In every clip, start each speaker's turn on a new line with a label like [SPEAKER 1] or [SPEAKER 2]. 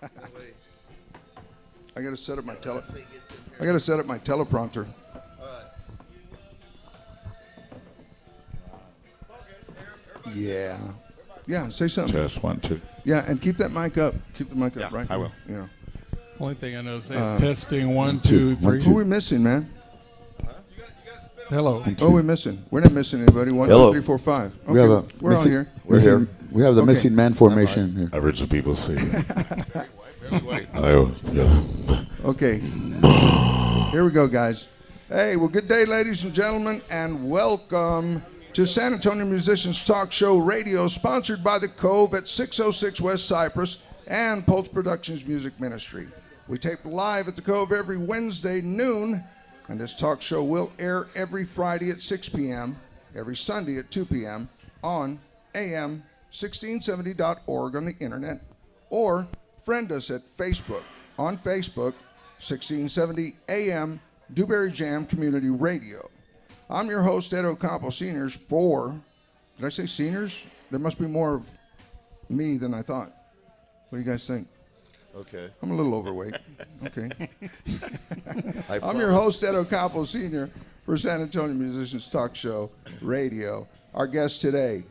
[SPEAKER 1] I got to set up my teleprompter. Yeah. Yeah, say something.
[SPEAKER 2] Just 1, 2.
[SPEAKER 1] Yeah, and keep that mic up. Keep the mic up,
[SPEAKER 2] Yeah,
[SPEAKER 1] right?
[SPEAKER 2] I will.
[SPEAKER 1] You know.
[SPEAKER 3] Only thing I know is testing 1, 2, 3.
[SPEAKER 1] Who are we missing, man?
[SPEAKER 3] Hello.
[SPEAKER 1] Who are we missing? We're not missing anybody. 1,
[SPEAKER 4] Hello.
[SPEAKER 1] 2, 3, 4, 5. Okay,
[SPEAKER 4] We have a
[SPEAKER 1] we're all here.
[SPEAKER 4] We're here. We have the
[SPEAKER 1] Okay.
[SPEAKER 4] missing man formation here.
[SPEAKER 2] Original people say Hello. Yeah.
[SPEAKER 1] Okay. Here we go, guys. Hey, well, good day, ladies and gentlemen, and welcome to San Antonio Musicians Talk Show Radio, sponsored by The Cove at 606 West Cypress and Pulse Productions Music Ministry. We tape live at The Cove every Wednesday noon, and this talk show will air every Friday at 6 p.m., every Sunday at 2 p.m. on AM1670.org on the internet, or friend us at Facebook. On Facebook, 1670 AM Dewberry Jam Community Radio. I'm your host, Ed Ocampo Sr. Did I say seniors? There must be more of me than I thought. What do you guys think?
[SPEAKER 4] Okay.
[SPEAKER 1] I'm a little overweight. Okay.
[SPEAKER 4] I'm
[SPEAKER 1] I'm your host, Ed Ocampo Sr. for San Antonio Musicians Talk Show Radio. Our guest today,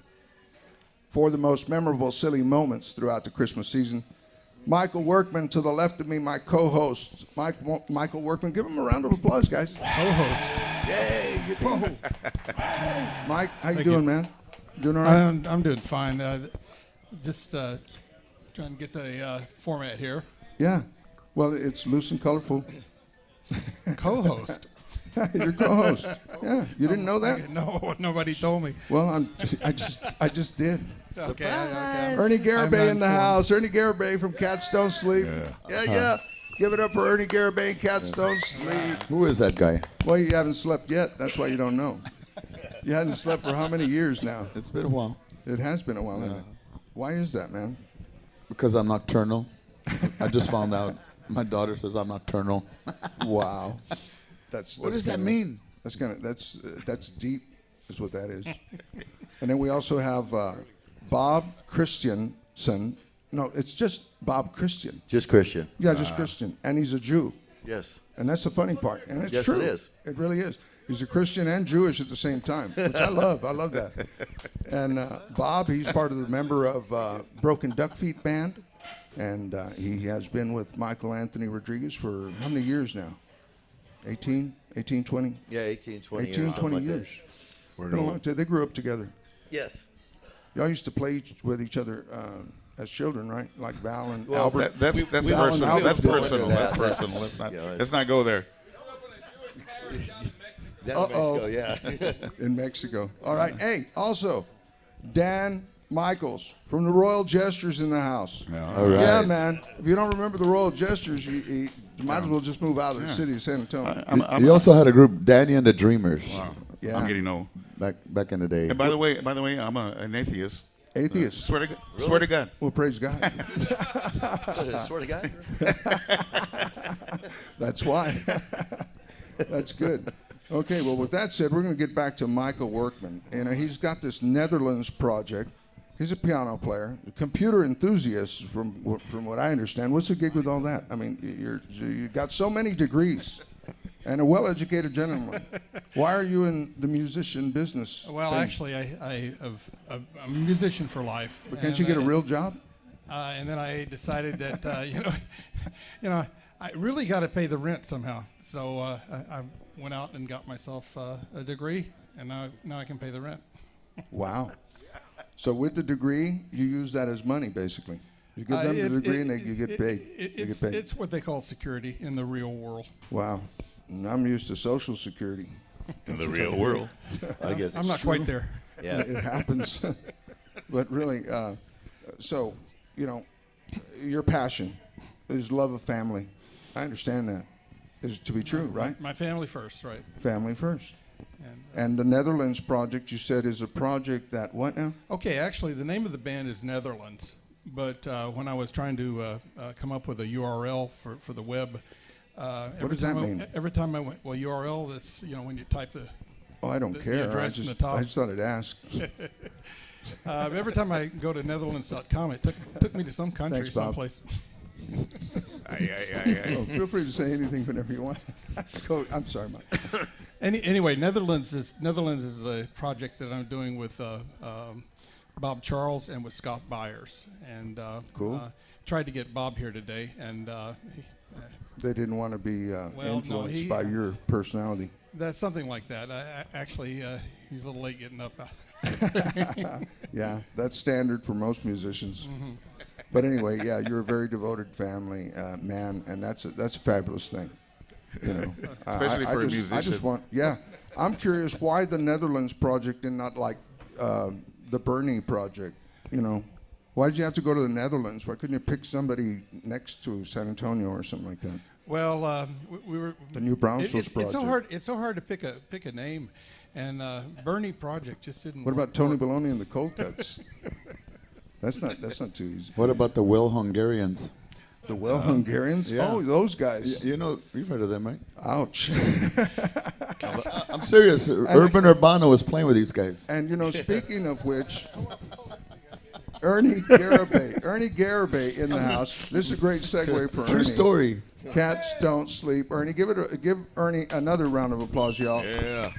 [SPEAKER 1] for the most memorable silly moments throughout the Christmas season, Michael Workman. To the left of me, my co-host, Michael Workman. Give him a round of applause, guys.
[SPEAKER 3] Co-host.
[SPEAKER 1] Yay! Mike, how you doing, man? Doing all right?
[SPEAKER 3] I'm doing fine. Just trying to get the format here.
[SPEAKER 1] Yeah. Well, it's loose and colorful.
[SPEAKER 3] Co-host.
[SPEAKER 1] You're co-host. Yeah. You didn't know that?
[SPEAKER 3] No, nobody told me.
[SPEAKER 1] Well, I just did.
[SPEAKER 3] Okay.
[SPEAKER 1] Ernie Garibay
[SPEAKER 3] I'm
[SPEAKER 1] in the
[SPEAKER 3] informed.
[SPEAKER 1] house. Ernie Garibay from Cats Don't Sleep. Yeah. Give it up for Ernie Garibay and Cats Don't Sleep.
[SPEAKER 4] Who is that guy?
[SPEAKER 1] Well, you haven't slept yet. That's why you don't know. You hadn't slept for how many years now?
[SPEAKER 4] It's been a while.
[SPEAKER 1] It has been a while, hasn't it? Why is that, man?
[SPEAKER 4] Because I'm nocturnal. I just found out. My daughter says I'm nocturnal.
[SPEAKER 1] Wow.
[SPEAKER 4] What does that mean?
[SPEAKER 1] That's deep, is what that is. And then we also have Bob Christiansen. No, it's just Bob Christian.
[SPEAKER 5] Just Christian.
[SPEAKER 1] Yeah, just Christian, and he's a Jew.
[SPEAKER 5] Yes.
[SPEAKER 1] And that's the funny part. And it's
[SPEAKER 5] Yes,
[SPEAKER 1] true.
[SPEAKER 5] it is.
[SPEAKER 1] It really is. He's a Christian and Jewish at the same time, which I love. I love that. And Bob, he's part of the member of Broken Duck Feet Band, and he has been with Michael Anthony Rodriguez for how many years now? 18, 20?
[SPEAKER 5] Yeah, 18, 20
[SPEAKER 1] 18,
[SPEAKER 5] years.
[SPEAKER 1] 20
[SPEAKER 5] like that.
[SPEAKER 1] years. Been a long time. They grew up together.
[SPEAKER 5] Yes.
[SPEAKER 1] Y'all used to play with each other as children, right? Like Val and
[SPEAKER 5] Well,
[SPEAKER 1] Albert.
[SPEAKER 2] That's
[SPEAKER 1] Val and
[SPEAKER 2] personal.
[SPEAKER 1] Albert
[SPEAKER 2] That's
[SPEAKER 1] did
[SPEAKER 2] personal.
[SPEAKER 1] that.
[SPEAKER 2] That's personal. Let's not go there.
[SPEAKER 5] Down in Mexico, yeah.
[SPEAKER 1] In Mexico. All right. Hey, also, Dan Michaels from the Royal Jesters in the house.
[SPEAKER 4] All right.
[SPEAKER 1] Yeah, man. If you don't remember the Royal Jesters, you might as well just move out of the city of San Antonio.
[SPEAKER 4] You also had a group, Danny and the Dreamers,
[SPEAKER 2] Wow.
[SPEAKER 1] Yeah.
[SPEAKER 2] I'm getting old.
[SPEAKER 4] back in the day.
[SPEAKER 2] And by the way, I'm an atheist.
[SPEAKER 1] Atheist.
[SPEAKER 2] Swear to God.
[SPEAKER 1] Well, praise God.
[SPEAKER 5] Swear to God.
[SPEAKER 1] That's why. That's good. Okay, well, with that said, we're going to get back to Michael Workman. You know, he's got this Netherlands project. He's a piano player, a computer enthusiast, from what I understand. What's the gig with all that? I mean, you got so many degrees and a well-educated gentleman. Why are you in the musician business?
[SPEAKER 3] Well,
[SPEAKER 1] thing?
[SPEAKER 3] actually, I'm a musician for life.
[SPEAKER 1] But can't you get a real job?
[SPEAKER 3] And then I decided that I really got to pay the rent somehow. So I went out and got myself a degree, and now I can pay the rent.
[SPEAKER 1] Wow. So with the degree, you use that as money, basically. You give them the degree and you get paid.
[SPEAKER 3] It's what they call security in the real world.
[SPEAKER 1] Wow. And I'm used to Social Security.
[SPEAKER 2] In the real world.
[SPEAKER 5] I guess
[SPEAKER 3] I'm not quite there.
[SPEAKER 5] Yeah.
[SPEAKER 1] It happens. But really, so, your passion is love of family. I understand that. Is to be true, right?
[SPEAKER 3] My family first, right?
[SPEAKER 1] Family first.
[SPEAKER 3] And,
[SPEAKER 1] And the Netherlands project, you said, is a project that what now?
[SPEAKER 3] okay, actually, the name of the band is Netherlands. But when I was trying to come up with a URL for the web,
[SPEAKER 1] What does that mean?
[SPEAKER 3] Every time I went, well, URL, that's, when you type the
[SPEAKER 1] Oh, I don't
[SPEAKER 3] the
[SPEAKER 1] care.
[SPEAKER 3] address in the top.
[SPEAKER 1] I just thought I'd ask.
[SPEAKER 3] every time I go to Netherlands.com, it took me to some country,
[SPEAKER 1] Thanks, Bob.
[SPEAKER 3] someplace.
[SPEAKER 1] Oh, feel free to say anything whenever you want. I'm sorry, Mike.
[SPEAKER 3] Anyway, Netherlands is a project that I'm doing with Bob Charles and with Scott Byers, and
[SPEAKER 1] Cool.
[SPEAKER 3] Tried to get Bob here today, and
[SPEAKER 1] They didn't want to be influenced by your personality.
[SPEAKER 3] that's something like that. Actually, he's a little late getting up.
[SPEAKER 1] Yeah, that's standard for most musicians.
[SPEAKER 3] Mm-hmm.
[SPEAKER 1] But anyway, yeah, you're a very devoted family man, and that's a fabulous thing. You know,
[SPEAKER 2] Especially for a musician.
[SPEAKER 1] I just want, yeah. I'm curious why the Netherlands project and not like the Bernie project. You know, why did you have to go to the Netherlands? Why couldn't you pick somebody next to San Antonio or something like that?
[SPEAKER 3] Well, we were
[SPEAKER 1] The New Braunfels
[SPEAKER 3] It's so
[SPEAKER 1] project.
[SPEAKER 3] hard. It's so hard to pick a name, and Bernie project just didn't.
[SPEAKER 1] What about
[SPEAKER 3] work.
[SPEAKER 1] Tony Baloney and the Cold Cuts? That's not too easy.
[SPEAKER 4] What about the Well Hungarians?
[SPEAKER 1] The Well Hungarians?
[SPEAKER 4] Yeah.
[SPEAKER 1] Oh, those guys.
[SPEAKER 4] You know, you've heard of them, right?
[SPEAKER 1] Ouch.
[SPEAKER 4] I'm serious. Urban Urbano was playing with these guys.
[SPEAKER 1] And you know, speaking of which, Ernie Garibay in the house. This is a great segue for Ernie.
[SPEAKER 4] True story.
[SPEAKER 1] Cats don't sleep. Ernie, give Ernie another round of applause, y'all.
[SPEAKER 2] Yeah.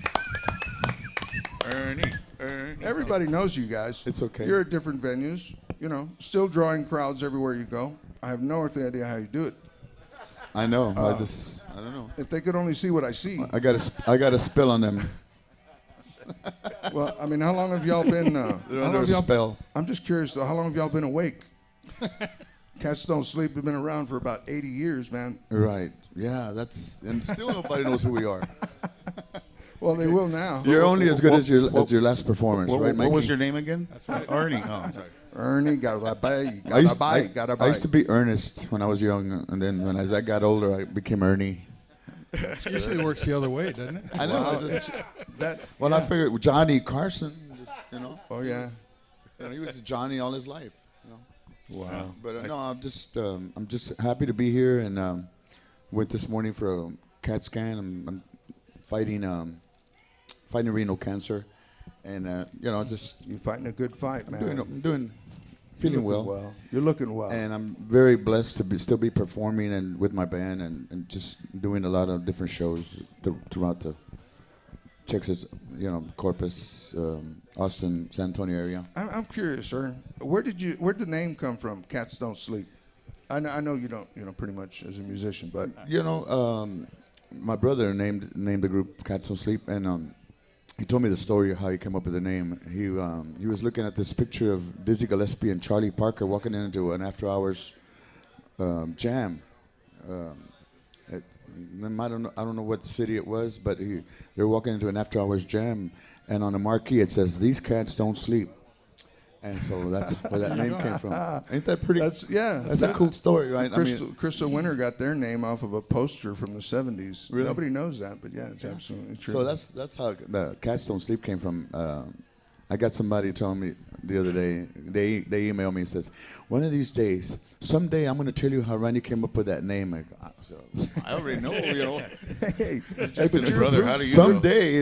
[SPEAKER 2] Ernie.
[SPEAKER 1] Everybody knows you guys.
[SPEAKER 4] It's okay.
[SPEAKER 1] You're at different venues. You know, still drawing crowds everywhere you go. I have no earthly idea how you do it.
[SPEAKER 4] I know. I don't know.
[SPEAKER 1] If they could only see what I see.
[SPEAKER 4] I got a spill on them.
[SPEAKER 1] Well, I mean, how long have y'all been?
[SPEAKER 4] They're
[SPEAKER 1] how long
[SPEAKER 4] under a
[SPEAKER 1] have y'all-
[SPEAKER 4] spell.
[SPEAKER 1] I'm just curious, though. How long have y'all been awake? Cats Don't Sleep have been around for about 80 years, man.
[SPEAKER 4] Right. Yeah, and still nobody knows who we are.
[SPEAKER 1] Well, they will now.
[SPEAKER 4] You're only as good as your last performance, right,
[SPEAKER 2] What
[SPEAKER 4] Mikey?
[SPEAKER 2] was your name again? That's right. Ernie. Oh, I'm sorry.
[SPEAKER 1] Ernie Garibay,
[SPEAKER 4] I used
[SPEAKER 1] Garibay.
[SPEAKER 4] I used to be Ernest when I was young, and then as I got older, I became Ernie.
[SPEAKER 3] It usually works the other way, doesn't it?
[SPEAKER 4] I know.
[SPEAKER 1] Wow.
[SPEAKER 4] I figured Johnny Carson, just, you know.
[SPEAKER 1] Oh yeah.
[SPEAKER 4] He was Johnny all his life. You know.
[SPEAKER 1] Wow.
[SPEAKER 4] But no, I'm just happy to be here, and went this morning for a CAT scan. I'm fighting renal cancer, and just
[SPEAKER 1] You're fighting a good fight, man.
[SPEAKER 4] feeling well.
[SPEAKER 1] You're looking well.
[SPEAKER 4] And I'm very blessed to still be performing and with my band and just doing a lot of different shows throughout the Texas, Corpus, Austin, San Antonio area.
[SPEAKER 1] I'm curious, Ern. Where'd the name come from? Cats Don't Sleep. I know you don't, pretty much as a musician, but
[SPEAKER 4] My brother named the group Cats Don't Sleep, and he told me the story of how he came up with the name. He was looking at this picture of Dizzy Gillespie and Charlie Parker walking into an after-hours jam. I don't know what city it was, but they were walking into an after-hours jam, and on the marquee it says, "These cats don't sleep." And so that's where that name came from. Ain't that pretty?
[SPEAKER 1] that's
[SPEAKER 4] a cool story, right?
[SPEAKER 1] Crystal Winter got their name off of a poster from the 70s.
[SPEAKER 4] Really?
[SPEAKER 1] Nobody knows that, but yeah, it's absolutely true.
[SPEAKER 4] So that's how the Cats Don't Sleep came from. I got somebody telling me the other day, they emailed me and says, one of these days, someday I'm going to tell you how Randy came up with that name. I already know,
[SPEAKER 1] Hey,
[SPEAKER 2] But
[SPEAKER 1] but
[SPEAKER 2] brother, how do you
[SPEAKER 4] Someday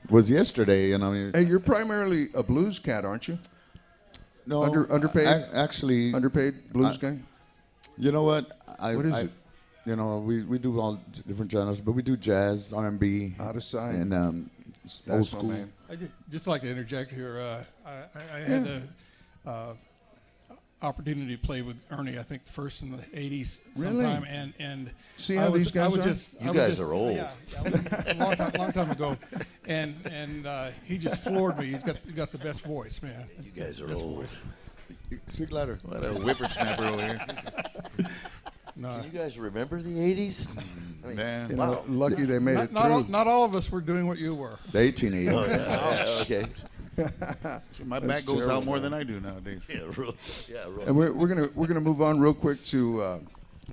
[SPEAKER 4] was yesterday,
[SPEAKER 1] hey, you're primarily a blues cat, aren't you?
[SPEAKER 4] No,
[SPEAKER 1] underpaid?
[SPEAKER 4] Actually,
[SPEAKER 1] Underpaid blues guy?
[SPEAKER 4] you know what?
[SPEAKER 1] What is it?
[SPEAKER 4] We do all different genres, but we do jazz, R&B,
[SPEAKER 1] Out of sight.
[SPEAKER 4] and old
[SPEAKER 1] That's my
[SPEAKER 4] school.
[SPEAKER 1] man.
[SPEAKER 3] I just like to interject here. I had the opportunity to play with Ernie, I think, first in the '80s
[SPEAKER 1] Really?
[SPEAKER 3] sometime, and
[SPEAKER 1] See
[SPEAKER 3] I
[SPEAKER 1] how
[SPEAKER 3] was,
[SPEAKER 1] these guys
[SPEAKER 3] I was
[SPEAKER 1] are?
[SPEAKER 3] just,
[SPEAKER 5] You
[SPEAKER 3] I was
[SPEAKER 5] guys
[SPEAKER 3] just-
[SPEAKER 5] are old.
[SPEAKER 3] Yeah, long time ago, and he just floored me. He got the best voice, man.
[SPEAKER 5] You guys are
[SPEAKER 3] Best
[SPEAKER 5] old.
[SPEAKER 3] voice.
[SPEAKER 4] Speak louder.
[SPEAKER 2] What a whippersnapper over here.
[SPEAKER 3] No,
[SPEAKER 5] Can you guys remember the 80s? I mean,
[SPEAKER 2] Man.
[SPEAKER 1] You know, lucky they made it through.
[SPEAKER 3] not all of us were doing what you were.
[SPEAKER 4] The 1880s.
[SPEAKER 5] oh, yeah, okay.
[SPEAKER 2] My
[SPEAKER 1] That's
[SPEAKER 2] back goes
[SPEAKER 1] terrible,
[SPEAKER 2] out more
[SPEAKER 1] man.
[SPEAKER 2] than I do nowadays.
[SPEAKER 5] Yeah, real. Yeah, real.
[SPEAKER 1] And we're gonna move on real quick to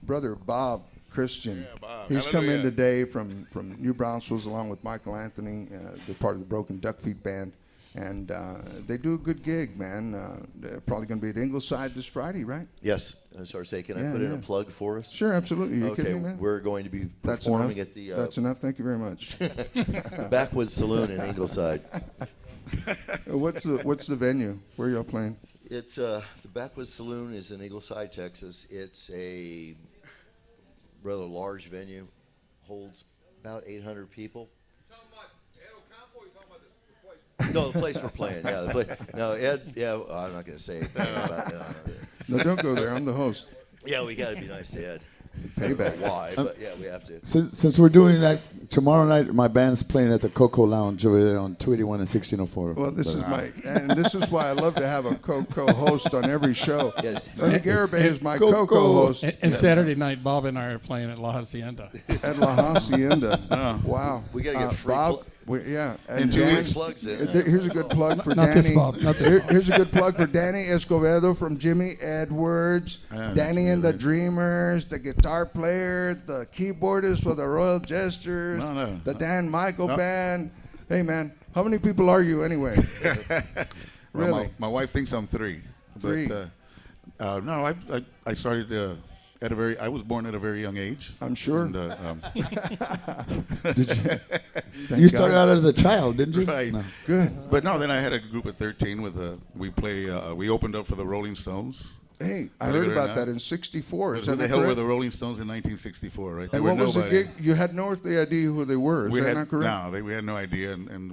[SPEAKER 1] brother Bob Christian.
[SPEAKER 2] Yeah, Bob.
[SPEAKER 1] He's come in
[SPEAKER 2] Hallelujah.
[SPEAKER 1] today from New Braunfels along with Michael Anthony. They're part of the Broken Duck Feet Band, and they do a good gig, man. They're probably gonna be at Ingleside this Friday, right?
[SPEAKER 5] Yes, sorry, say, can I
[SPEAKER 1] Yeah,
[SPEAKER 5] put in
[SPEAKER 1] yeah.
[SPEAKER 5] a plug for us?
[SPEAKER 1] Sure, absolutely. You
[SPEAKER 5] Okay,
[SPEAKER 1] kidding me, man?
[SPEAKER 5] we're going to be
[SPEAKER 1] That's
[SPEAKER 5] performing
[SPEAKER 1] enough.
[SPEAKER 5] at the
[SPEAKER 1] That's enough. Thank you very much.
[SPEAKER 5] Backwoods Saloon in Ingleside.
[SPEAKER 1] What's the venue? Where y'all playing?
[SPEAKER 5] It's the Backwoods Saloon is in Eagleside, Texas. It's a rather large venue, holds about 800 people.
[SPEAKER 1] You talking about Ed Ocampo, or you talking about the place?
[SPEAKER 5] No, the place we're playing. Yeah, the place. No, Ed. Yeah, well, I'm not going to say anything about that.
[SPEAKER 1] No, don't go there. I'm the host.
[SPEAKER 5] Yeah, we got to be nice to Ed.
[SPEAKER 1] Payback.
[SPEAKER 5] Why? But yeah, we have to.
[SPEAKER 4] Since we're doing that tomorrow night, my band's playing at the Coco Lounge over there on 281 and 1604.
[SPEAKER 1] Well, this is and this is why I love to have a co-host on every show.
[SPEAKER 5] Yes.
[SPEAKER 1] Ernie Garibay is my
[SPEAKER 4] Coco.
[SPEAKER 1] co-host
[SPEAKER 3] And Saturday night, Bob and I are playing at La Hacienda.
[SPEAKER 1] at La Hacienda. Wow.
[SPEAKER 5] We gotta get free
[SPEAKER 1] Bob. Yeah. And
[SPEAKER 2] In 2
[SPEAKER 1] Dan-
[SPEAKER 2] weeks.
[SPEAKER 5] Slugs in.
[SPEAKER 1] Here's a good plug for
[SPEAKER 3] Not
[SPEAKER 1] Danny.
[SPEAKER 3] this Bob, not this Bob.
[SPEAKER 1] Here's a good plug for Danny Escobedo from Jimmy Edwards. Danny and the Dreamers, the guitar player, the keyboardist for the Royal Jesters,
[SPEAKER 2] No.
[SPEAKER 1] the Dan Michael
[SPEAKER 2] No.
[SPEAKER 1] Band. Hey, man, how many people are you anyway?
[SPEAKER 2] Well,
[SPEAKER 1] Really?
[SPEAKER 2] my wife thinks I'm 3.
[SPEAKER 1] Three.
[SPEAKER 2] But, no, I started at a very. I was born at a very young age.
[SPEAKER 1] I'm sure.
[SPEAKER 2] And,
[SPEAKER 1] Did you?
[SPEAKER 4] You started out as a child, didn't you?
[SPEAKER 2] right.
[SPEAKER 4] No.
[SPEAKER 1] Good.
[SPEAKER 2] But no, then I had a group of 13 with we opened up for the Rolling Stones.
[SPEAKER 1] Hey, I
[SPEAKER 2] Believe
[SPEAKER 1] heard
[SPEAKER 2] it or
[SPEAKER 1] about
[SPEAKER 2] not.
[SPEAKER 1] that in '64. Is
[SPEAKER 2] Who
[SPEAKER 1] that
[SPEAKER 2] the hell
[SPEAKER 1] correct?
[SPEAKER 2] were the Rolling Stones in 1964, right? They
[SPEAKER 1] And
[SPEAKER 2] were
[SPEAKER 1] what was the
[SPEAKER 2] nobody.
[SPEAKER 1] gig? You had no earthly idea who they were. Is that not correct?
[SPEAKER 2] No, we had no idea, and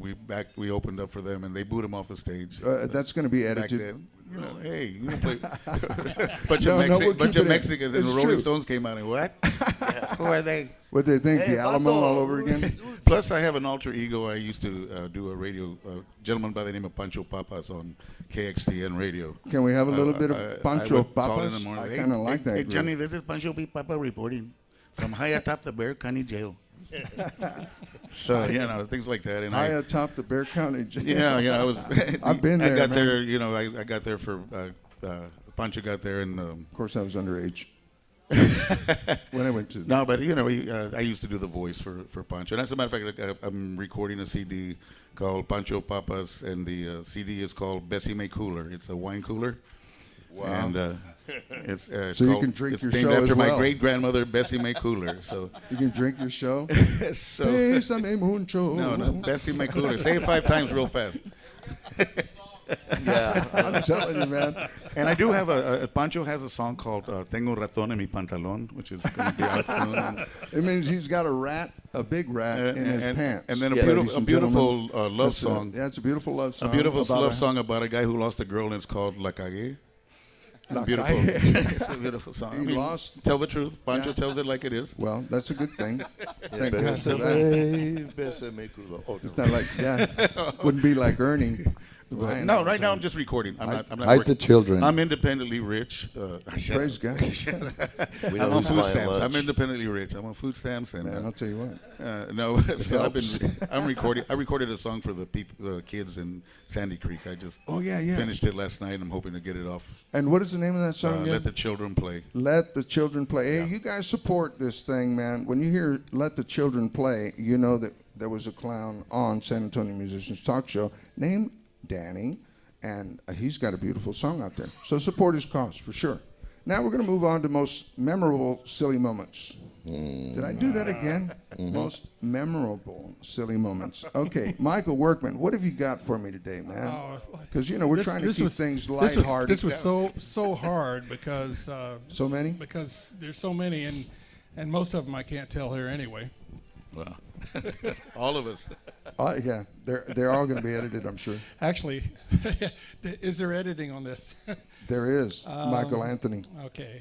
[SPEAKER 2] we opened up for them, and they booed them off the stage.
[SPEAKER 1] That's going to be
[SPEAKER 2] Back
[SPEAKER 1] edited.
[SPEAKER 2] then, hey, you don't play. bunch
[SPEAKER 1] No,
[SPEAKER 2] of,
[SPEAKER 1] we'll
[SPEAKER 2] bunch
[SPEAKER 1] keep
[SPEAKER 2] of
[SPEAKER 1] it in.
[SPEAKER 2] Mexicans, and
[SPEAKER 1] It's
[SPEAKER 2] the Rolling
[SPEAKER 1] true.
[SPEAKER 2] Stones came out, and what? Who are they?
[SPEAKER 1] What they think?
[SPEAKER 5] Hey,
[SPEAKER 1] The Alamo
[SPEAKER 5] Vato.
[SPEAKER 1] all over again?
[SPEAKER 2] Plus, I have an alter ego. I used to do a radio, gentleman by the name of Pancho Papas on KXTN radio.
[SPEAKER 1] Can we have a little bit
[SPEAKER 2] I
[SPEAKER 1] of Pancho
[SPEAKER 2] would call in
[SPEAKER 1] Papas?
[SPEAKER 2] the morning,
[SPEAKER 1] I
[SPEAKER 2] "Hey,
[SPEAKER 1] kind of like
[SPEAKER 2] hey,
[SPEAKER 1] that.
[SPEAKER 2] Hey,
[SPEAKER 1] group.
[SPEAKER 2] Johnny, this is Pancho P. Papa reporting from high atop the Bear County Jail. So, things like that. And
[SPEAKER 1] High atop the Bear County Jail.
[SPEAKER 2] I was.
[SPEAKER 1] I've been there,
[SPEAKER 2] I got
[SPEAKER 1] man.
[SPEAKER 2] there. I got there for Pancho got there, and
[SPEAKER 1] Of course, I was underage when I went to.
[SPEAKER 2] no, but I used to do the voice for Pancho. And as a matter of fact, I'm recording a CD called Pancho Papas, and the CD is called Bessie May Cooler. It's a wine cooler.
[SPEAKER 5] Wow.
[SPEAKER 2] And it's
[SPEAKER 1] So you
[SPEAKER 2] called-
[SPEAKER 1] can drink
[SPEAKER 2] it's
[SPEAKER 1] your
[SPEAKER 2] named
[SPEAKER 1] show
[SPEAKER 2] after
[SPEAKER 1] as
[SPEAKER 2] my
[SPEAKER 1] well.
[SPEAKER 2] great grandmother Bessie May Cooler. So,
[SPEAKER 1] You can drink your show.
[SPEAKER 2] so
[SPEAKER 1] Bésame mucho.
[SPEAKER 2] no, Bessie May Cooler. Say it 5 times real fast.
[SPEAKER 5] Yeah.
[SPEAKER 1] I'm telling you, man.
[SPEAKER 2] And I do have Pancho has a song called Tengo ratón en mi pantalón, which is going to be out soon.
[SPEAKER 1] It means he's got a big rat in his pants.
[SPEAKER 2] And then
[SPEAKER 5] Yeah.
[SPEAKER 1] ladies
[SPEAKER 2] a
[SPEAKER 1] and
[SPEAKER 2] beautiful
[SPEAKER 1] gentlemen.
[SPEAKER 2] love
[SPEAKER 1] That's
[SPEAKER 2] song.
[SPEAKER 1] Yeah, it's a beautiful love
[SPEAKER 2] A
[SPEAKER 1] song.
[SPEAKER 2] beautiful
[SPEAKER 1] about
[SPEAKER 2] love song about a guy who lost a girl, and it's called La Cagué.
[SPEAKER 1] La
[SPEAKER 2] Beautiful.
[SPEAKER 1] Cagué.
[SPEAKER 2] It's a beautiful song.
[SPEAKER 1] He lost.
[SPEAKER 2] Tell the truth. Pancho
[SPEAKER 1] Yeah.
[SPEAKER 2] tells it like it is.
[SPEAKER 1] Well, that's a good thing. Thank God for that.
[SPEAKER 5] Bésame, bésame, culo. Oh,
[SPEAKER 1] It's not like, wouldn't be like Ernie. Lying
[SPEAKER 2] No,
[SPEAKER 1] all the
[SPEAKER 2] right now
[SPEAKER 1] time.
[SPEAKER 2] I'm just recording. I'm not
[SPEAKER 4] Hide
[SPEAKER 2] working.
[SPEAKER 4] the children.
[SPEAKER 2] I'm independently rich.
[SPEAKER 1] Praise God.
[SPEAKER 5] We know
[SPEAKER 2] I'm on
[SPEAKER 5] who's
[SPEAKER 2] food
[SPEAKER 5] buying
[SPEAKER 2] stamps.
[SPEAKER 5] lunch.
[SPEAKER 2] I'm independently rich. I'm on food stamps, and
[SPEAKER 1] Man, I'll tell you what.
[SPEAKER 2] no, so
[SPEAKER 1] helps.
[SPEAKER 2] I'm recording. I recorded a song for the kids in Sandy Creek. I just
[SPEAKER 1] Oh, yeah.
[SPEAKER 2] finished it last night. I'm hoping to get it off.
[SPEAKER 1] And what is the name of that song again?
[SPEAKER 2] Let the children play.
[SPEAKER 1] Let the Children Play. Hey, you guys support this thing, man. When you hear Let the Children Play, you know that there was a clown on San Antonio Musicians Talk Show named Danny, and he's got a beautiful song out there. So support his cause, for sure. Now we're going to move on to most memorable silly moments. Did I do that again? Most memorable silly moments. Okay, Michael Workman, what have you got for me today, man? Because, we're trying to keep things lighthearted.
[SPEAKER 3] This was so hard because
[SPEAKER 1] So many?
[SPEAKER 3] because there's so many, and most of them I can't tell here anyway.
[SPEAKER 2] Wow. All of us.
[SPEAKER 1] Yeah, they're all going to be edited, I'm sure.
[SPEAKER 3] Actually, is there editing on this?
[SPEAKER 1] There is. Michael Anthony.
[SPEAKER 3] Okay.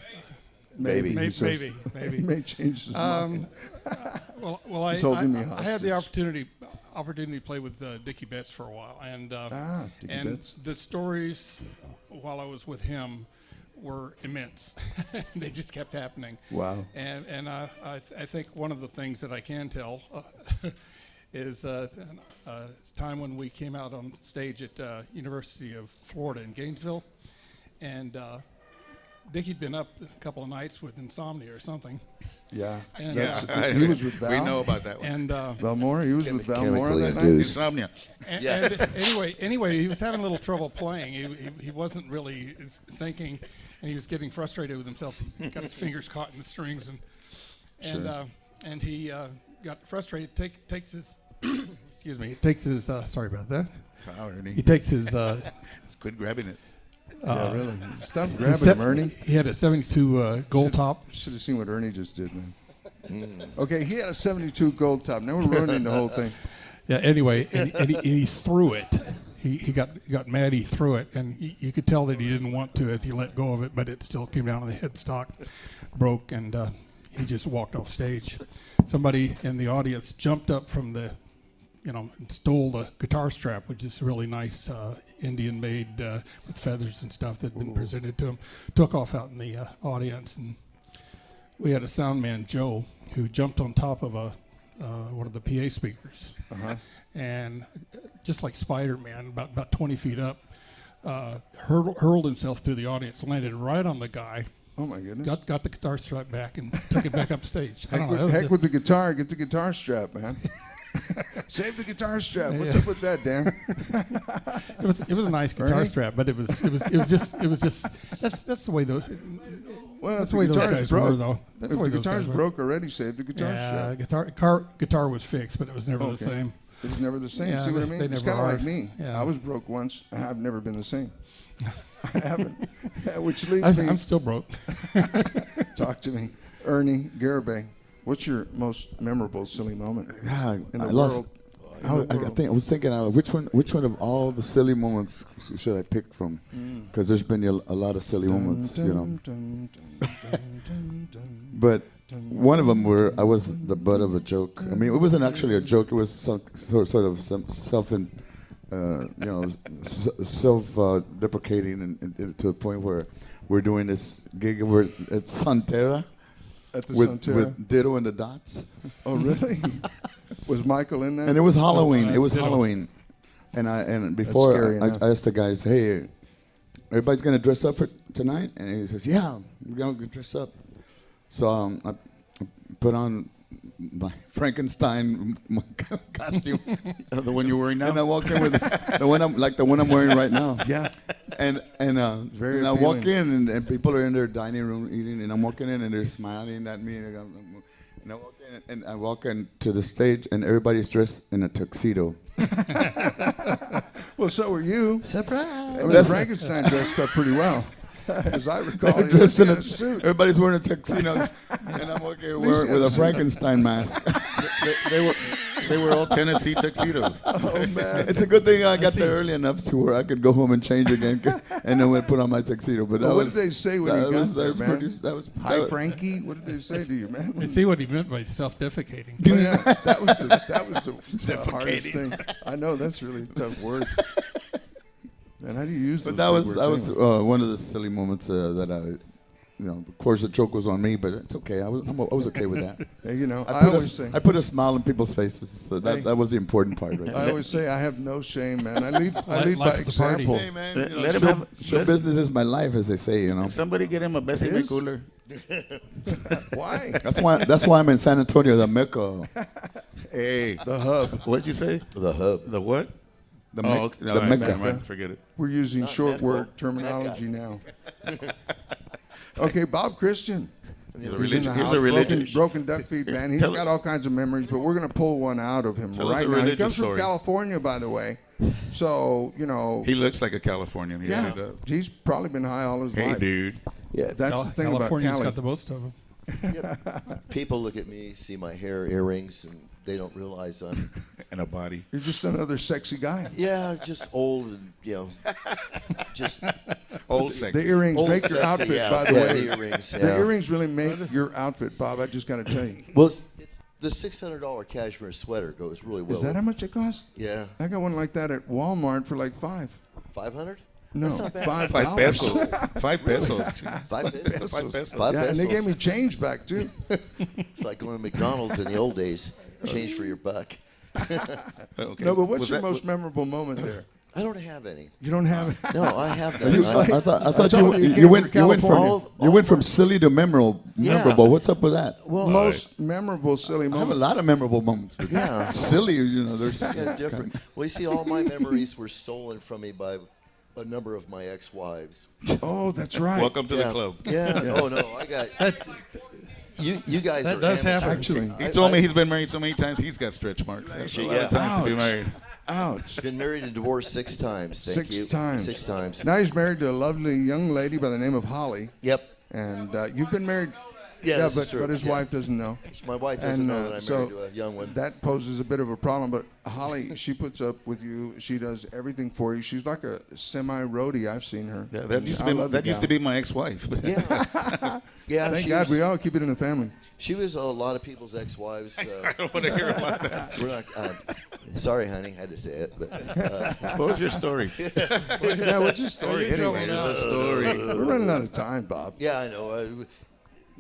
[SPEAKER 1] Maybe.
[SPEAKER 3] Maybe.
[SPEAKER 1] he says.
[SPEAKER 3] Maybe.
[SPEAKER 1] He may change his mind.
[SPEAKER 3] Well, I
[SPEAKER 1] He's holding me
[SPEAKER 3] had the
[SPEAKER 1] hostage.
[SPEAKER 3] opportunity to play with Dickie Betts for a while, and
[SPEAKER 1] Dickie
[SPEAKER 3] and
[SPEAKER 1] Betts.
[SPEAKER 3] the stories while I was with him were immense. They just kept happening.
[SPEAKER 1] Wow.
[SPEAKER 3] And I think one of the things that I can tell is a time when we came out on stage at University of Florida in Gainesville, and Dickie'd been up a couple of nights with insomnia or something.
[SPEAKER 1] Yeah.
[SPEAKER 3] And,
[SPEAKER 1] He was with Val.
[SPEAKER 2] We know about that one.
[SPEAKER 3] And
[SPEAKER 1] Valmore? He was with Valmore
[SPEAKER 5] chemically
[SPEAKER 1] that night?
[SPEAKER 5] induced.
[SPEAKER 2] Insomnia.
[SPEAKER 3] And,
[SPEAKER 5] Yeah.
[SPEAKER 3] and anyway, he was having a little trouble playing. He wasn't really thinking, and he was getting frustrated with himself. He got his fingers caught in the strings, and he got frustrated. Takes his excuse me. Takes his sorry about that.
[SPEAKER 2] Wow, Ernie.
[SPEAKER 3] He takes his
[SPEAKER 2] Quit grabbing it.
[SPEAKER 1] Yeah, really. Stop grabbing him, Ernie.
[SPEAKER 3] He had a 72 gold top.
[SPEAKER 1] Should have seen what Ernie just did, man. Okay, he had a 72 gold top. Now we're ruining the whole thing.
[SPEAKER 3] Yeah. Anyway, and he threw it. He got mad. He threw it, and you could tell that he didn't want to as he let go of it, but it still came down on the headstock, broke, and he just walked off stage. Somebody in the audience jumped up from the, and stole the guitar strap, which is really nice, Indian-made with feathers and stuff that had been presented to him. Took off out in the audience, and we had a sound man, Joe, who jumped on top of one of the PA speakers, and just like Spider-Man, about 20 feet up, hurled himself through the audience, landed right on the guy.
[SPEAKER 1] Oh my goodness!
[SPEAKER 3] Got the guitar strap back and took it back upstage.
[SPEAKER 1] Heck with the guitar. Get the guitar strap, man. Save the guitar strap. What's up with that, Dan?
[SPEAKER 3] It was a nice guitar
[SPEAKER 1] Ernie?
[SPEAKER 3] strap, but it was just that's the way
[SPEAKER 1] Well,
[SPEAKER 3] that's
[SPEAKER 1] if
[SPEAKER 3] the way
[SPEAKER 1] the
[SPEAKER 3] those
[SPEAKER 1] guitar's
[SPEAKER 3] guys
[SPEAKER 1] broke,
[SPEAKER 3] were, though. That's
[SPEAKER 1] if
[SPEAKER 3] the way
[SPEAKER 1] the
[SPEAKER 3] those guys
[SPEAKER 1] guitar's
[SPEAKER 3] were.
[SPEAKER 1] broke already, save the guitar strap.
[SPEAKER 3] Guitar was fixed, but it was never the
[SPEAKER 1] Okay.
[SPEAKER 3] same.
[SPEAKER 1] It was never the same.
[SPEAKER 3] Yeah,
[SPEAKER 1] See what I
[SPEAKER 3] they
[SPEAKER 1] mean? It's
[SPEAKER 3] never
[SPEAKER 1] kind of
[SPEAKER 3] are.
[SPEAKER 1] like me.
[SPEAKER 3] Yeah.
[SPEAKER 1] I was broke once, and I've never been the same. I haven't. Which leads me.
[SPEAKER 3] I'm still broke.
[SPEAKER 1] Talk to me, Ernie Garibay. What's your most memorable silly moment
[SPEAKER 4] Yeah,
[SPEAKER 1] in the
[SPEAKER 4] I
[SPEAKER 1] world?
[SPEAKER 4] lost. I was thinking, which one of all the silly moments should I pick from? Because there's been a lot of silly moments, But one of them where I was the butt of a joke. I mean, it wasn't actually a joke. It was sort of self-deprecating, and to the point where we're doing this gig over at Santerra
[SPEAKER 1] At the
[SPEAKER 4] with
[SPEAKER 1] Santerra?
[SPEAKER 4] Ditto and the Dots.
[SPEAKER 1] Oh, really? Was Michael in that?
[SPEAKER 4] And it was Halloween.
[SPEAKER 3] nice.
[SPEAKER 4] It was
[SPEAKER 3] Ditto.
[SPEAKER 4] Halloween, and before
[SPEAKER 1] scary enough.
[SPEAKER 4] I asked the guys, "Hey, everybody's gonna dress up for tonight?" And he says, "Yeah, we're gonna dress up." So I put on my Frankenstein costume,
[SPEAKER 2] The one you're wearing now?
[SPEAKER 4] and I walk in with the one I'm wearing right now.
[SPEAKER 1] Yeah.
[SPEAKER 4] And
[SPEAKER 1] Very
[SPEAKER 4] I walk
[SPEAKER 1] appealing.
[SPEAKER 4] in, and people are in their dining room eating, and I'm walking in, and they're smiling at me, and I walk into the stage, and everybody's dressed in a tuxedo.
[SPEAKER 1] Well, so were you.
[SPEAKER 5] Surprise!
[SPEAKER 1] And then Frankenstein dressed up pretty well. As I recall, he
[SPEAKER 4] Dressed
[SPEAKER 1] was
[SPEAKER 4] in
[SPEAKER 1] in a suit.
[SPEAKER 4] Everybody's wearing a tuxedo, and I'm walking with a Frankenstein mask.
[SPEAKER 2] They were all Tennessee tuxedos.
[SPEAKER 1] Oh, man.
[SPEAKER 4] It's a good thing I got there early enough to where I could go home and change again, and then put on my tuxedo. But
[SPEAKER 1] Well, what did they say when you got there, man?
[SPEAKER 4] That was
[SPEAKER 1] Hi, Frankie. What did they say to you, man?
[SPEAKER 3] And see what he meant by self-defecating.
[SPEAKER 1] Oh, yeah, that was the hardest thing. I know that's really a tough word. And how do you use?
[SPEAKER 4] But
[SPEAKER 1] those
[SPEAKER 4] that
[SPEAKER 1] big
[SPEAKER 4] was
[SPEAKER 1] words
[SPEAKER 4] one of the silly moments that I. Of course, the joke was on me, but it's okay. I was okay with that.
[SPEAKER 1] anyway? I always say.
[SPEAKER 4] I put a smile on people's faces. So that was the important part, right?
[SPEAKER 1] I always say I have no shame, man. I lead by
[SPEAKER 3] Life of the party.
[SPEAKER 1] example.
[SPEAKER 4] Hey man,
[SPEAKER 2] Let him have.
[SPEAKER 4] show business is my life, as they say.
[SPEAKER 2] Somebody get him a Bessie
[SPEAKER 1] It is?
[SPEAKER 2] cooler.
[SPEAKER 1] Why?
[SPEAKER 4] That's why I'm in San Antonio, the Mecca.
[SPEAKER 2] Hey,
[SPEAKER 1] The hub.
[SPEAKER 2] what'd you say?
[SPEAKER 5] The hub.
[SPEAKER 2] The what?
[SPEAKER 4] The
[SPEAKER 2] Oh,
[SPEAKER 4] Mecca.
[SPEAKER 2] okay. No,
[SPEAKER 4] The
[SPEAKER 2] all right,
[SPEAKER 4] Mecca.
[SPEAKER 2] never mind. Forget it.
[SPEAKER 1] We're using short
[SPEAKER 5] Mecca.
[SPEAKER 1] word terminology now. Okay, Bob Christian.
[SPEAKER 2] He's a
[SPEAKER 1] Who's in the
[SPEAKER 2] religious. He's
[SPEAKER 1] house,
[SPEAKER 2] a religious.
[SPEAKER 1] broken duck feet, man. He's
[SPEAKER 2] Tell-
[SPEAKER 1] got all kinds of memories, but we're going to pull one out of him
[SPEAKER 2] Tell us
[SPEAKER 1] right
[SPEAKER 2] a
[SPEAKER 1] now. He
[SPEAKER 2] religious
[SPEAKER 1] comes from
[SPEAKER 2] story.
[SPEAKER 1] California, by the way. So,
[SPEAKER 2] He looks like a Californian. He
[SPEAKER 1] yeah,
[SPEAKER 2] really does.
[SPEAKER 1] he's probably been high all his
[SPEAKER 2] Hey,
[SPEAKER 1] life.
[SPEAKER 2] dude.
[SPEAKER 5] Yeah,
[SPEAKER 1] That's the thing about
[SPEAKER 3] California's
[SPEAKER 1] Cali.
[SPEAKER 3] got the most of them.
[SPEAKER 5] people look at me, see my hair, earrings, and they don't realize I'm
[SPEAKER 2] And a body.
[SPEAKER 1] You're just another sexy guy.
[SPEAKER 5] just old and just
[SPEAKER 2] Old sex.
[SPEAKER 1] The earrings
[SPEAKER 5] old
[SPEAKER 1] make your
[SPEAKER 5] sexy,
[SPEAKER 1] outfit,
[SPEAKER 5] yeah.
[SPEAKER 1] by the
[SPEAKER 5] Yeah,
[SPEAKER 1] way.
[SPEAKER 5] the earrings.
[SPEAKER 1] The
[SPEAKER 5] Yeah.
[SPEAKER 1] earrings really make your outfit, Bob. I just got to tell you.
[SPEAKER 5] Well, it's the $600 cashmere sweater goes really well.
[SPEAKER 1] Is that how much it costs?
[SPEAKER 5] Yeah,
[SPEAKER 1] I got one like that at Walmart for like $5.
[SPEAKER 5] 500.
[SPEAKER 1] No,
[SPEAKER 5] That's not bad.
[SPEAKER 1] $5.
[SPEAKER 2] 5 pesos. 5 pesos.
[SPEAKER 5] 5 pesos.
[SPEAKER 2] 5 pesos.
[SPEAKER 5] 5
[SPEAKER 1] Yeah, and they
[SPEAKER 5] pesos.
[SPEAKER 1] gave me change back too.
[SPEAKER 5] It's like going to McDonald's in the old days. Change for your buck.
[SPEAKER 2] Okay.
[SPEAKER 1] No, but what's
[SPEAKER 2] Was
[SPEAKER 1] your
[SPEAKER 2] that-
[SPEAKER 1] most memorable moment there?
[SPEAKER 5] I don't have any.
[SPEAKER 1] You don't have it.
[SPEAKER 5] No, I have
[SPEAKER 4] You-
[SPEAKER 5] none.
[SPEAKER 4] I thought
[SPEAKER 1] told you, you
[SPEAKER 4] you
[SPEAKER 1] came
[SPEAKER 4] went
[SPEAKER 1] from California.
[SPEAKER 4] you went from silly to memorable.
[SPEAKER 5] Yeah.
[SPEAKER 4] Memorable. What's up with that?
[SPEAKER 5] Well,
[SPEAKER 1] Most memorable silly
[SPEAKER 4] I have a
[SPEAKER 1] moment.
[SPEAKER 4] lot of memorable moments. But
[SPEAKER 5] Yeah.
[SPEAKER 4] silly, there's
[SPEAKER 5] yeah, different. Well, you see, all my memories were stolen from me by a number of my ex-wives.
[SPEAKER 1] Oh, that's right.
[SPEAKER 2] Welcome to the club.
[SPEAKER 5] Yeah. Oh no, I got. You guys
[SPEAKER 3] That
[SPEAKER 5] are
[SPEAKER 3] does happen.
[SPEAKER 5] amateurs.
[SPEAKER 1] Actually.
[SPEAKER 2] He told me he's been married so many times he's got stretch marks. That's a lot of times to be
[SPEAKER 1] Ouch.
[SPEAKER 2] married.
[SPEAKER 1] Ouch.
[SPEAKER 5] Been married and divorced 6 times. Thank you.
[SPEAKER 1] 6 times.
[SPEAKER 5] 6 times.
[SPEAKER 1] Now he's married to a lovely young lady by the name of Holly.
[SPEAKER 5] Yep.
[SPEAKER 1] And you've been married.
[SPEAKER 5] Yeah, this is true.
[SPEAKER 1] But his wife doesn't know.
[SPEAKER 5] My wife doesn't know that I'm
[SPEAKER 1] so
[SPEAKER 5] married to a young one.
[SPEAKER 1] that poses a bit of a problem. But Holly, she puts up with you. She does everything for you. She's like a semi-roadie. I've seen her.
[SPEAKER 2] Yeah, that used to be my ex-wife.
[SPEAKER 5] Yeah. Yeah.
[SPEAKER 1] Thank
[SPEAKER 5] she
[SPEAKER 1] God
[SPEAKER 5] was,
[SPEAKER 1] we all keep it in the family.
[SPEAKER 5] She was a lot of people's ex-wives.
[SPEAKER 2] I don't want to hear about that.
[SPEAKER 5] We're not. Sorry, honey. I had to say it. But
[SPEAKER 2] What was your story?
[SPEAKER 1] Yeah, what's your story anyway?
[SPEAKER 2] There's a story.
[SPEAKER 1] We're running out of time, Bob.
[SPEAKER 5] yeah, I know.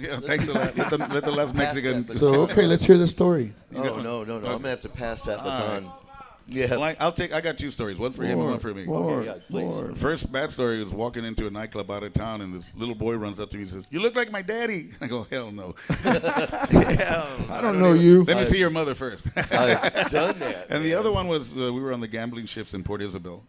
[SPEAKER 2] Yeah, thanks a lot. Let the last
[SPEAKER 5] Pass
[SPEAKER 2] Mexican.
[SPEAKER 5] that
[SPEAKER 4] So okay, let's hear the story.
[SPEAKER 5] No. I'm gonna have to pass that baton. Yeah.
[SPEAKER 2] Well, I got 2 stories. One for him and one for me.
[SPEAKER 1] Lord,
[SPEAKER 5] yeah, please.
[SPEAKER 1] Lord.
[SPEAKER 2] First bad story was walking into a nightclub out of town, and this little boy runs up to me and says, "You look like my daddy." I go, "Hell no."
[SPEAKER 1] I don't know you.
[SPEAKER 2] Let me see your mother first.
[SPEAKER 5] I've done that.
[SPEAKER 2] And the other one was we were on the gambling ships in Port Isabel.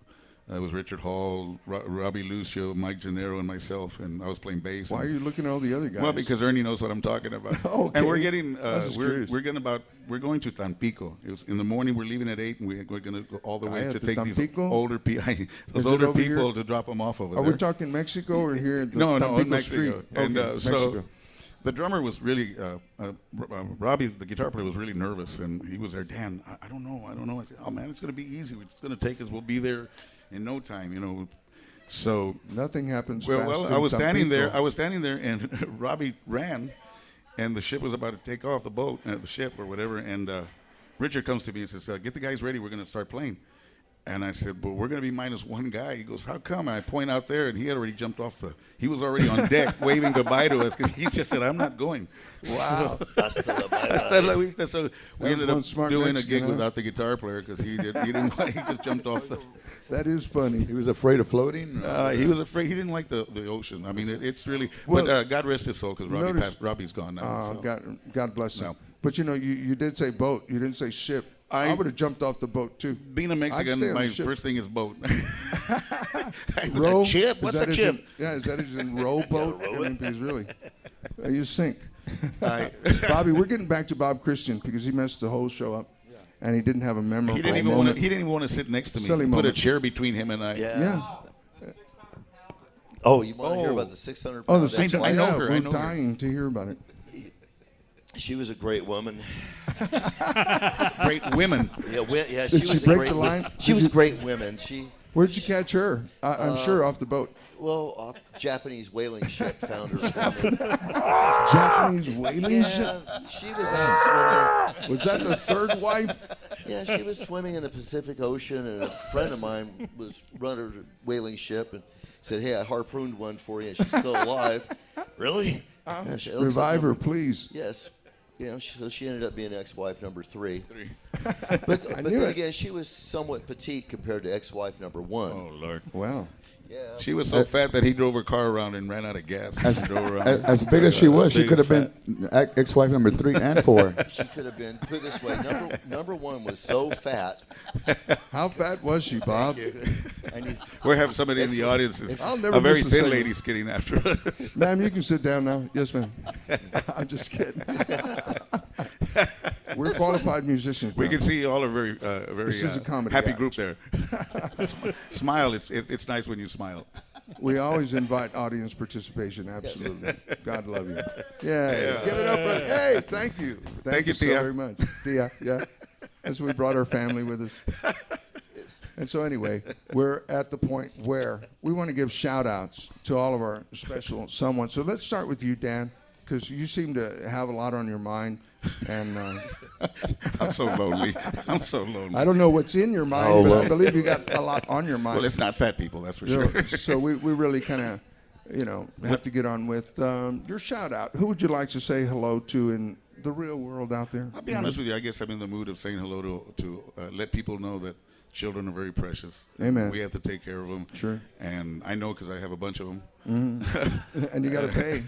[SPEAKER 2] It was Richard Hall, Robbie Lucio, Mike Gennaro, and myself, and I was playing bass.
[SPEAKER 1] Why are you looking at all the other guys?
[SPEAKER 2] Well, because Ernie knows what I'm talking about.
[SPEAKER 1] Okay.
[SPEAKER 2] And we're getting
[SPEAKER 1] just curious.
[SPEAKER 2] we're going to Tampico. It was in the morning. We're leaving at 8, and we're going to go all the way
[SPEAKER 1] At
[SPEAKER 2] to
[SPEAKER 1] the
[SPEAKER 2] take these
[SPEAKER 1] Tampico?
[SPEAKER 2] older
[SPEAKER 1] Is it
[SPEAKER 2] older
[SPEAKER 1] over
[SPEAKER 2] people
[SPEAKER 1] here?
[SPEAKER 2] to drop them off over
[SPEAKER 1] Are
[SPEAKER 2] there.
[SPEAKER 1] we talking Mexico or here at the
[SPEAKER 2] No,
[SPEAKER 1] Tampico
[SPEAKER 2] in Mexico.
[SPEAKER 1] Street?
[SPEAKER 2] And
[SPEAKER 1] Okay,
[SPEAKER 2] so
[SPEAKER 1] Mexico.
[SPEAKER 2] the drummer was really, Robbie, the guitar player, was really nervous, and he was there. Dan, I don't know. I said, oh man, it's going to be easy. It's going to take us. We'll be there in no time, you know. So
[SPEAKER 1] Nothing happens
[SPEAKER 2] well,
[SPEAKER 1] fast in
[SPEAKER 2] I was standing there.
[SPEAKER 1] Tampico.
[SPEAKER 2] I was standing there, and Robbie ran, and the ship was about to take off, the ship or whatever. And Richard comes to me and says, "Get the guys ready. We're going to start playing." And I said, "But we're going to be minus 1 guy." He goes, "How come?" And I point out there, and he had already jumped off he was already on deck waving goodbye to us because he just said, "I'm not going."
[SPEAKER 1] Wow.
[SPEAKER 2] Hasta la vista. So we ended
[SPEAKER 1] one
[SPEAKER 2] up
[SPEAKER 1] smart
[SPEAKER 2] doing a
[SPEAKER 1] Mexican,
[SPEAKER 2] gig
[SPEAKER 1] huh?
[SPEAKER 2] without the guitar player because he just jumped off the.
[SPEAKER 1] That is funny.
[SPEAKER 4] He was afraid of floating.
[SPEAKER 2] He was afraid. He didn't like the ocean. I mean, it's really.
[SPEAKER 1] Well,
[SPEAKER 2] but God rest his soul, because
[SPEAKER 1] notice-
[SPEAKER 2] Robbie's gone now. so.
[SPEAKER 1] God bless him.
[SPEAKER 2] No.
[SPEAKER 1] But you know, you did say boat. You didn't say ship. I would have jumped off the boat too.
[SPEAKER 2] Being a
[SPEAKER 1] I'd stay
[SPEAKER 2] Mexican,
[SPEAKER 1] on
[SPEAKER 2] my
[SPEAKER 1] the ship.
[SPEAKER 2] first thing is boat.
[SPEAKER 1] Row?
[SPEAKER 2] Chip?
[SPEAKER 1] Is
[SPEAKER 2] What's
[SPEAKER 1] that
[SPEAKER 2] a
[SPEAKER 1] as
[SPEAKER 2] chip?
[SPEAKER 1] Is that as in row boat? I mean, because really, you sink.
[SPEAKER 2] I-
[SPEAKER 1] Bobby, we're getting back to Bob Christian because he messed the whole show up, and he didn't have a memorable
[SPEAKER 2] He didn't even
[SPEAKER 1] moment.
[SPEAKER 2] want to sit next to me.
[SPEAKER 1] Silly
[SPEAKER 2] He put a
[SPEAKER 1] moment.
[SPEAKER 2] chair between him and I.
[SPEAKER 1] Yeah.
[SPEAKER 5] Oh, you want to hear about the 600
[SPEAKER 1] Oh,
[SPEAKER 5] pound
[SPEAKER 1] the
[SPEAKER 5] ex-wife?
[SPEAKER 1] six.
[SPEAKER 2] I know
[SPEAKER 1] Yeah,
[SPEAKER 2] her, I
[SPEAKER 1] we're
[SPEAKER 2] know her.
[SPEAKER 1] dying to hear about it.
[SPEAKER 5] She was a great woman.
[SPEAKER 2] Great women.
[SPEAKER 5] Yeah,
[SPEAKER 1] Did
[SPEAKER 5] she
[SPEAKER 1] she
[SPEAKER 5] was
[SPEAKER 1] break
[SPEAKER 5] a great
[SPEAKER 1] the line?
[SPEAKER 5] She was great women. She
[SPEAKER 1] Where'd you catch her? I'm sure off the boat.
[SPEAKER 5] well, a Japanese whaling ship found her.
[SPEAKER 1] Japanese whaling ship.
[SPEAKER 5] Yeah, she was out swimming.
[SPEAKER 1] Was that the third wife?
[SPEAKER 5] Yeah, she was swimming in the Pacific Ocean, and a friend of mine was running her whaling ship and said, "Hey, I harpooned one for you. And she's still alive." Really? Yeah, she looks like
[SPEAKER 1] Revive her,
[SPEAKER 5] number-
[SPEAKER 1] please.
[SPEAKER 5] Yes. You know, so she ended up being ex-wife number 3. But
[SPEAKER 1] knew
[SPEAKER 5] then
[SPEAKER 1] it.
[SPEAKER 5] again, she was somewhat petite compared to ex-wife number 1.
[SPEAKER 2] Oh Lord.
[SPEAKER 1] Wow.
[SPEAKER 5] Yeah.
[SPEAKER 2] She was so fat that he drove her car around and ran out of gas.
[SPEAKER 4] As,
[SPEAKER 2] Drove around.
[SPEAKER 4] as big as she was, she
[SPEAKER 2] Big
[SPEAKER 4] could have
[SPEAKER 2] as
[SPEAKER 4] been ex-wife number 3 and 4.
[SPEAKER 5] She could have been, put it this way, number 1 was so fat.
[SPEAKER 1] How fat was she, Bob?
[SPEAKER 5] I need,
[SPEAKER 2] We have somebody in the audience. Is
[SPEAKER 1] I'll never
[SPEAKER 2] a very
[SPEAKER 1] miss a
[SPEAKER 2] thin
[SPEAKER 1] segment.
[SPEAKER 2] lady skidding after us.
[SPEAKER 1] Ma'am, you can sit down now. Yes, ma'am. I'm just kidding. We're qualified musicians.
[SPEAKER 2] We
[SPEAKER 1] now.
[SPEAKER 2] can see all a very
[SPEAKER 1] This is a comedy
[SPEAKER 2] happy
[SPEAKER 1] act.
[SPEAKER 2] group there. Smile. It's nice when you smile.
[SPEAKER 1] We always invite audience participation. Absolutely. God love you. Yeah. Give it up for. Hey, thank you.
[SPEAKER 2] Thank you,
[SPEAKER 1] so
[SPEAKER 2] Tia.
[SPEAKER 1] very much, Tia. Yeah. As we brought our family with us. And so anyway, we're at the point where we want to give shout outs to all of our special someone. So let's start with you, Dan, because you seem to have a lot on your mind. And
[SPEAKER 2] I'm so lonely. I'm so lonely.
[SPEAKER 1] I don't know what's in your mind,
[SPEAKER 4] Oh,
[SPEAKER 1] but
[SPEAKER 4] well.
[SPEAKER 1] I believe you got a lot on your mind.
[SPEAKER 2] Well, it's not fat people, that's for sure.
[SPEAKER 1] So we really kind of, have to get on with your shout out. Who would you like to say hello to in the real world out there?
[SPEAKER 2] I'll be honest with you. I guess I'm in the mood of saying hello to let people know that children are very precious.
[SPEAKER 1] Amen.
[SPEAKER 2] We have to take care of them.
[SPEAKER 1] Sure.
[SPEAKER 2] And I know because I have a bunch of them.
[SPEAKER 1] And you got to pay.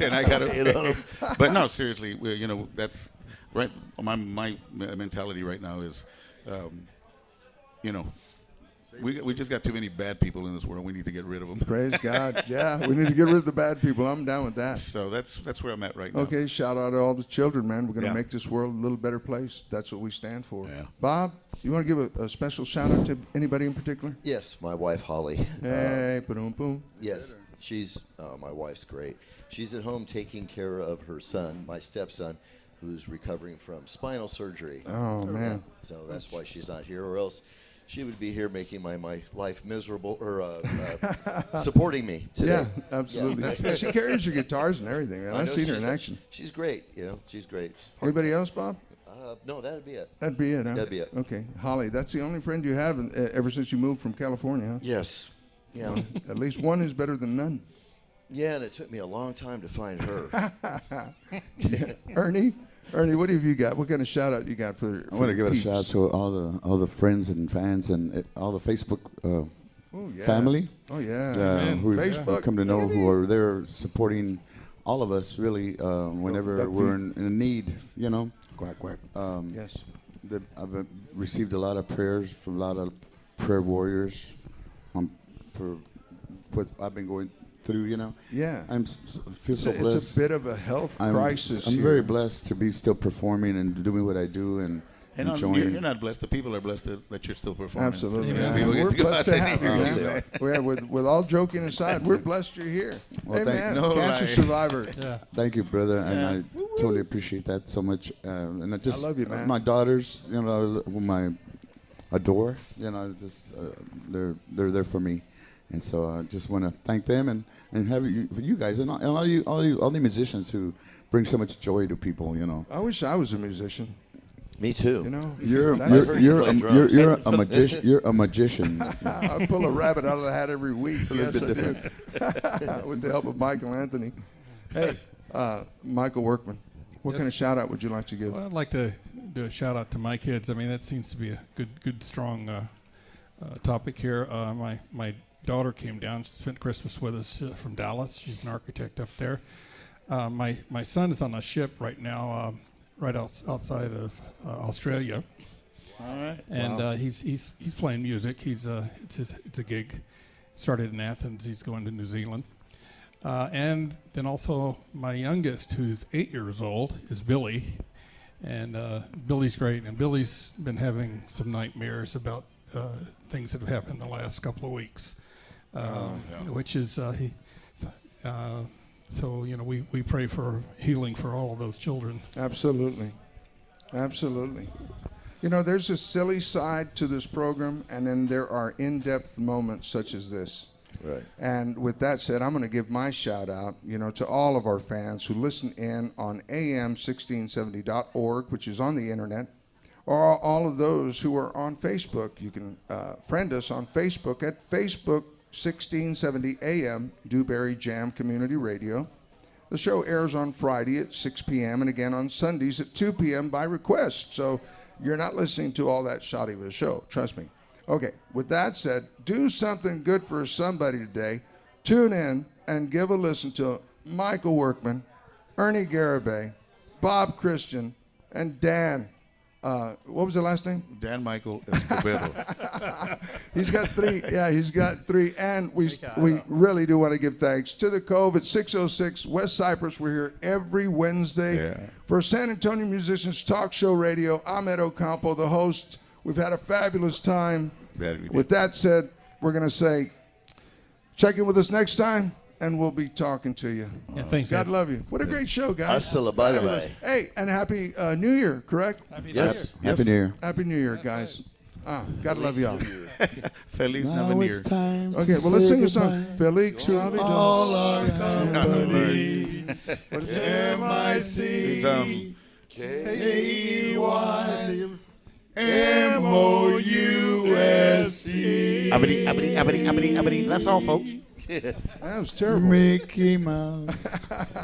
[SPEAKER 2] And I got to. But no, seriously, that's right. My mentality right now is, We just got too many bad people in this world. We need to get rid of them.
[SPEAKER 1] Praise God. Yeah, we need to get rid of the bad people. I'm down with that.
[SPEAKER 2] So that's where I'm at right now.
[SPEAKER 1] Okay, shout out to all the children, man. We're going to
[SPEAKER 2] Yeah.
[SPEAKER 1] make this world a little better place. That's what we stand for.
[SPEAKER 2] Yeah.
[SPEAKER 1] Bob, you want to give a special shout out to anybody in particular?
[SPEAKER 5] Yes, my wife Holly.
[SPEAKER 1] Hey, boom, boom.
[SPEAKER 5] Yes, my wife's great. She's at home taking care of her son, my stepson, who's recovering from spinal surgery.
[SPEAKER 1] Oh, man.
[SPEAKER 5] So that's why she's not here, or else she would be here making my life miserable, or supporting me today.
[SPEAKER 1] Yeah, absolutely.
[SPEAKER 5] Yeah.
[SPEAKER 1] Yeah, she carries your guitars and everything, man.
[SPEAKER 5] I
[SPEAKER 1] I've
[SPEAKER 5] know
[SPEAKER 1] seen her in
[SPEAKER 5] she's-
[SPEAKER 1] action.
[SPEAKER 5] She's great, she's great.
[SPEAKER 1] Anybody else, Bob?
[SPEAKER 5] No, that'd be it.
[SPEAKER 1] That'd be it, huh?
[SPEAKER 5] That'd be it.
[SPEAKER 1] Okay. Holly, that's the only friend you have ever since you moved from California, huh?
[SPEAKER 5] Yes. Yeah.
[SPEAKER 1] At least one is better than none.
[SPEAKER 5] Yeah, and it took me a long time to find her.
[SPEAKER 1] Ernie, what have you got? What kind of shout out you got for?
[SPEAKER 4] I want to give it a shout out to all the friends and fans and all the Facebook family
[SPEAKER 1] Oh yeah.
[SPEAKER 4] who
[SPEAKER 1] Facebook.
[SPEAKER 4] come to know, who are there supporting all of us really whenever
[SPEAKER 1] Duck
[SPEAKER 4] we're
[SPEAKER 1] feet.
[SPEAKER 4] in need. You know,
[SPEAKER 1] Quack quack. Yes.
[SPEAKER 4] I've received a lot of prayers from a lot of prayer warriors for what I've been going through. You know.
[SPEAKER 1] Yeah.
[SPEAKER 4] Feel so blessed.
[SPEAKER 1] It's a bit of a health crisis.
[SPEAKER 4] I'm
[SPEAKER 1] here.
[SPEAKER 4] very blessed to be still performing and doing what I do and
[SPEAKER 2] And
[SPEAKER 4] enjoying.
[SPEAKER 2] you're not blessed. The people are blessed that you're still performing.
[SPEAKER 1] Absolutely.
[SPEAKER 2] Yeah.
[SPEAKER 1] man.
[SPEAKER 2] People get
[SPEAKER 1] We're
[SPEAKER 2] to go
[SPEAKER 1] blessed
[SPEAKER 2] out
[SPEAKER 1] to
[SPEAKER 2] there
[SPEAKER 1] have you,
[SPEAKER 2] and
[SPEAKER 5] Honestly.
[SPEAKER 1] man. Yeah, with all joking aside, we're blessed you're here.
[SPEAKER 4] Well,
[SPEAKER 1] hey,
[SPEAKER 4] thank-
[SPEAKER 1] man,
[SPEAKER 2] No
[SPEAKER 1] cancer
[SPEAKER 2] lie.
[SPEAKER 1] survivor.
[SPEAKER 3] Yeah.
[SPEAKER 4] Thank you, brother, and
[SPEAKER 2] Yeah.
[SPEAKER 4] I totally appreciate that so much. And I just
[SPEAKER 1] love you, man.
[SPEAKER 4] My daughters, whom I adore, they're there for me, and so I just want to thank them and have you guys and all the musicians who bring so much joy to people.
[SPEAKER 1] I wish I was a musician.
[SPEAKER 5] Me too.
[SPEAKER 1] You know,
[SPEAKER 4] You're
[SPEAKER 1] That's-
[SPEAKER 4] you're
[SPEAKER 5] play
[SPEAKER 4] a,
[SPEAKER 5] drums.
[SPEAKER 4] you're a magician. You're a magician.
[SPEAKER 1] I pull a rabbit out of the hat every week.
[SPEAKER 4] A little
[SPEAKER 1] Yes,
[SPEAKER 4] bit
[SPEAKER 1] I do. With the help of Michael Anthony. Hey, Michael Workman, what
[SPEAKER 3] Yes.
[SPEAKER 1] kind of shout out would you like to give?
[SPEAKER 3] Well, I'd like to do a shout out to my kids. I mean, that seems to be a good, strong topic here. My daughter came down, spent Christmas with us from Dallas. She's an architect up there. My son is on a ship right now, right outside of Australia,
[SPEAKER 2] All right.
[SPEAKER 3] and he's playing music. It's a gig. Started in Athens. He's going to New Zealand. And then also my youngest, who's 8 years old, is Billy. And Billy's great. And Billy's been having some nightmares about things that have happened in the last couple of weeks, which is so we pray for healing for all of those children.
[SPEAKER 1] Absolutely. Absolutely. There's a silly side to this program, and then there are in-depth moments such as this.
[SPEAKER 5] Right.
[SPEAKER 1] And with that said, I'm going to give my shout out, to all of our fans who listen in on am1670.org, which is on the internet, or all of those who are on Facebook. You can friend us on Facebook at Facebook 1670 AM Dewberry Jam Community Radio. The show airs on Friday at 6 p.m. and again on Sundays at 2 p.m. by request. So you're not listening to all that shoddy of a show. Trust me. Okay, with that said, do something good for somebody today. Tune in and give a listen to Michael Workman, Ernie Garibay, Bob Christian, and Dan. What was the last name?
[SPEAKER 2] Dan Michael Escobedo.
[SPEAKER 1] He's got three. Yeah, he's got three. And we really do want to give thanks to the Cove at 606 West Cypress. We're here every Wednesday for San Antonio Musicians Talk Show Radio. I'm Ed Ocampo, the host. We've had a fabulous time. With that said, we're going to say, check in with us next time, and we'll be talking to you.
[SPEAKER 3] Yeah, thanks.
[SPEAKER 1] God
[SPEAKER 3] Ed.
[SPEAKER 1] love you. What a great show, guys.
[SPEAKER 5] Hasta la bye
[SPEAKER 1] Fabulous.
[SPEAKER 5] bye.
[SPEAKER 1] Hey, and Happy New Year, correct?
[SPEAKER 5] Yes.
[SPEAKER 4] Happy New Year.
[SPEAKER 1] Happy New Year, guys. God love y'all.
[SPEAKER 2] Feliz
[SPEAKER 4] Now
[SPEAKER 2] Navidad.
[SPEAKER 4] it's time to
[SPEAKER 1] Okay, well, let's
[SPEAKER 4] say
[SPEAKER 1] sing a song.
[SPEAKER 4] goodbye.
[SPEAKER 1] Felix
[SPEAKER 4] All our company.
[SPEAKER 2] What is it?
[SPEAKER 3] M-I-C.
[SPEAKER 2] It's,
[SPEAKER 3] K-E-Y M-O-U-S-E.
[SPEAKER 2] Abity. That's all, folks.
[SPEAKER 1] That was terrible.
[SPEAKER 4] Mickey Mouse.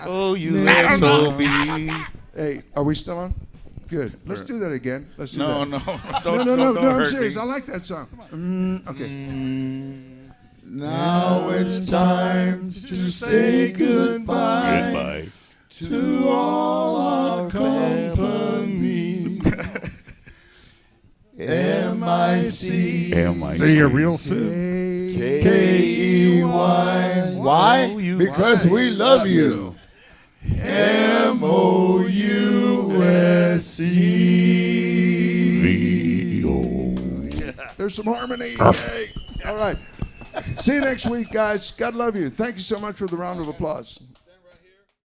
[SPEAKER 2] Oh, you SOB.
[SPEAKER 1] Hey, are we still on? Good. Let's do that again. Let's do
[SPEAKER 2] No,
[SPEAKER 1] that.
[SPEAKER 2] no.
[SPEAKER 1] No,
[SPEAKER 2] Don't
[SPEAKER 1] I'm
[SPEAKER 2] hurt
[SPEAKER 1] serious.
[SPEAKER 2] me.
[SPEAKER 1] I like that song. Okay.
[SPEAKER 4] Now it's time to say goodbye to all our company. M-I-C
[SPEAKER 2] See you real soon.
[SPEAKER 4] K-E-Y. Why? Because we love you. M-O-U-S-E.
[SPEAKER 1] There's some harmony. Hey. All right. See you next week, guys. God love you. Thank you so much for the round of applause.